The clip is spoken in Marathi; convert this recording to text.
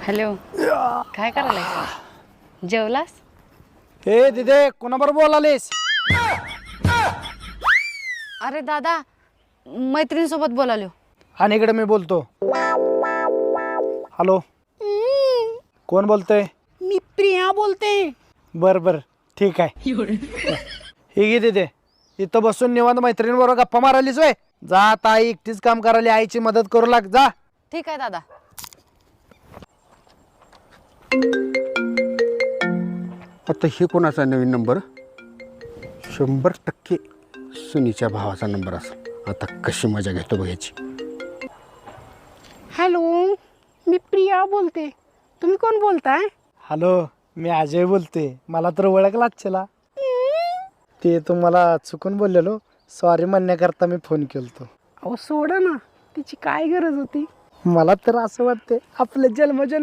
हॅलो, काय करायला? जेवलास? हे दिदे कोणाबरोबर बोलालीस? अरे दादा, मैत्रिणीसोबत बोलालो. आणि इकडे मी बोलतो. हॅलो, कोण बोलतोय? मी प्रिया बोलते. बर बर ठीक आहे. हे घे दिदे, इथं बसून निवांत मैत्रिणीबरोबर गप्पा मारालीस वय. जा आता, आई एकटीच काम करायली, आईची मदत करू लाग जा. ठीक आहे दादा. आता हे कोणाचा नवीन नंबर? 100% सुनीच्या भावाचा नंबर असेल. आता कशी मजा घेतो बघायची. हॅलो, मी प्रिया बोलते. तुम्ही कोण बोलताय? हॅलो, मी अजय बोलते. मला तर ओळखलाच चला. ते तुम्हाला चुकून बोललेलो, सॉरी म्हणण्याकरता मी फोन केलतो. अहो सोडा ना, तिची काय गरज होती? मला तर असं वाटते आपले जन्मजन्म